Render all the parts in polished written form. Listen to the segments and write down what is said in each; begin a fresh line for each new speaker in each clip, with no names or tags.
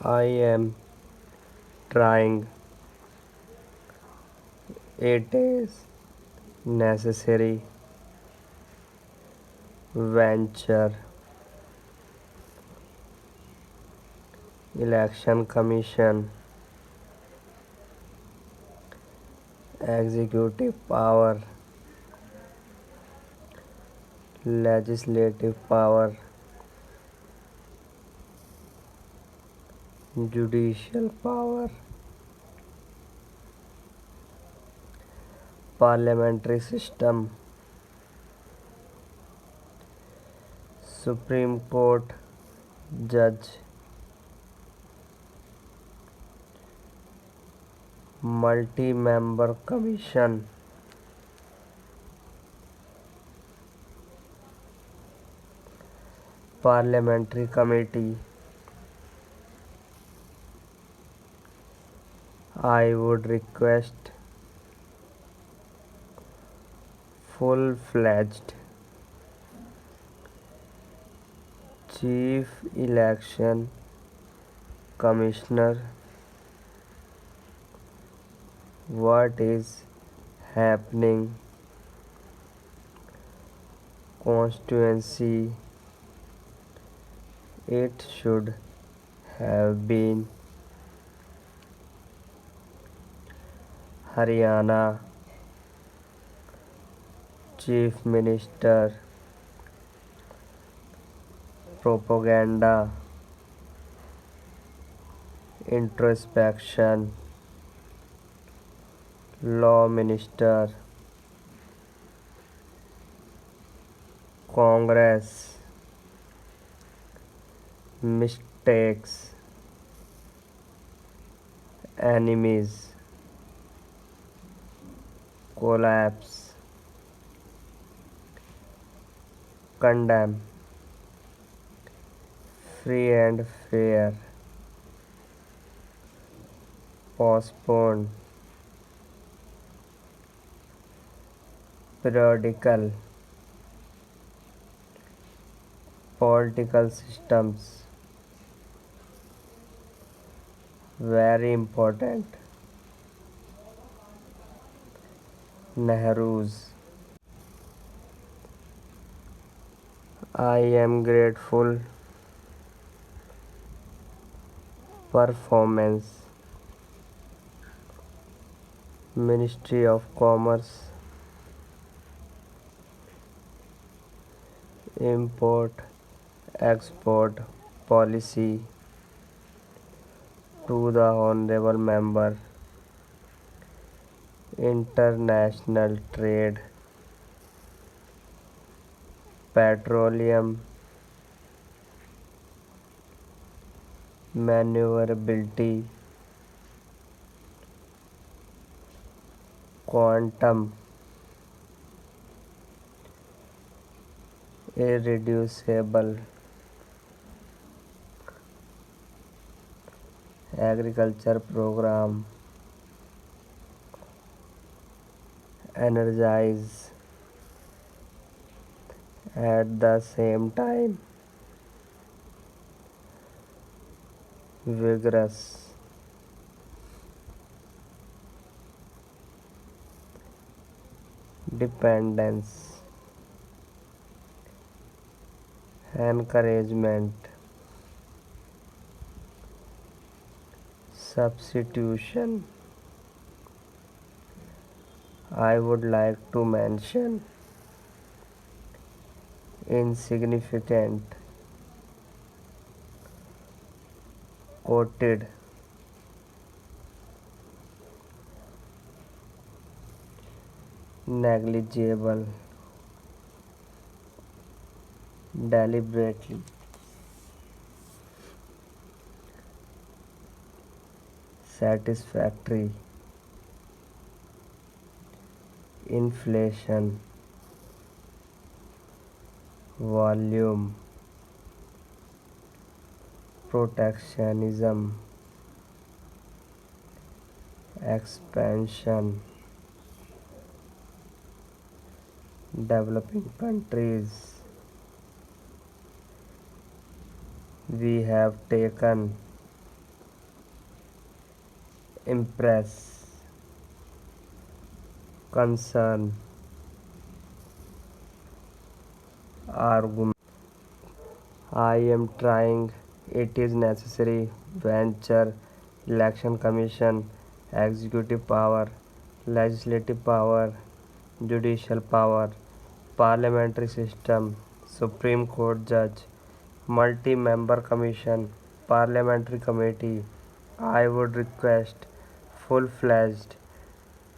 I am trying. It is necessary venture. Election Commission, executive power, legislative power, judicial power, parliamentary system, Supreme Court judge, multi-member commission, parliamentary committee. I would request full-fledged chief election commissioner. What is happening? Constituency. It should have been Haryana. Chief Minister, propaganda, introspection, law minister, Congress, mistakes, enemies, collapse, condemn, free and fair, postpone, periodical, political systems, very important, Nehru's. I am grateful performance, Ministry of Commerce, import export policy to the honorable member, international trade, petroleum, maneuverability, quantum, irreducible, agriculture program, energize, at the same time, vigorous, dependence, encouragement, substitution. I would like to mention insignificant, quoted, negligible, deliberately, satisfactory, inflation, volume, protectionism, expansion, developing countries. We have taken impress, concern, argument. I am trying, it is necessary, venture, election commission, executive power, legislative power, judicial power, parliamentary system, Supreme Court judge, multi-member commission, parliamentary committee. I would request full-fledged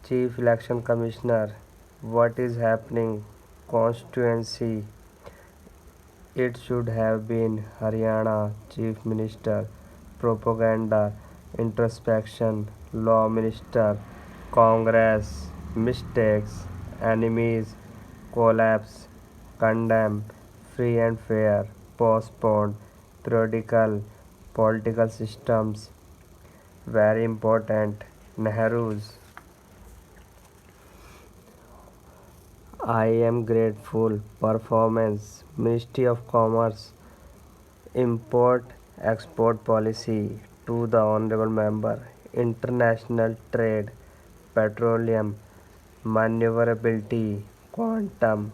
chief election commissioner. What is happening? Constituency. It should have been Haryana Chief Minister, propaganda, introspection, law minister, Congress, mistakes, enemies, collapse, condemn, free and fair, postponed, periodical, political systems, very important, Nehru's. I am grateful. Performance. Ministry of Commerce. Import Export Policy. To the Honorable Member. International Trade. Petroleum. Maneuverability. Quantum.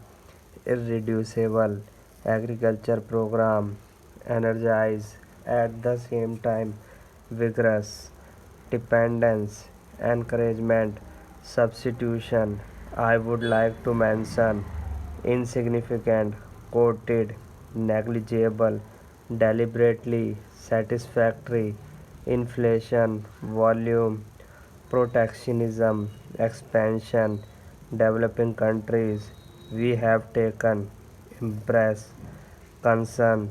Irreducible. Agriculture Program. Energize. At the same time. Vigorous. Dependence. Encouragement. Substitution. I would like to mention insignificant, quoted, negligible, deliberately, satisfactory, inflation, volume, protectionism, expansion, developing countries. We have taken, impress, concern,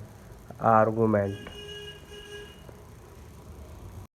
argument.